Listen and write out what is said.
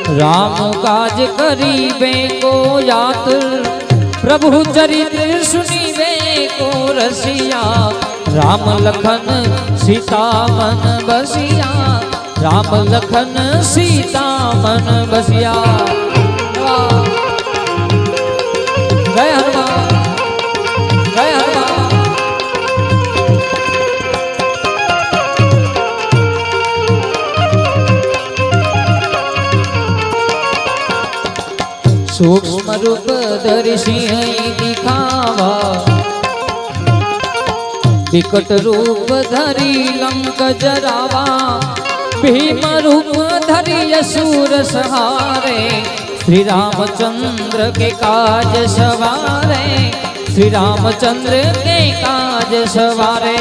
राम काज करीबे को यात्र, प्रभु चरित्र सुनीबे को रसिया। राम लखन सीता मन बसिया, राम लखन सीता मन बसिया। जय हनुमान, जय हनुमान। सूक्ष्म रूप धरि सिंह दिखावा, विकट रूप धरि लंक जरावा। भीम रूप धरि असुर सहारे, श्री रामचंद्र के काज सवारे, श्री रामचंद्र के काज सवारे।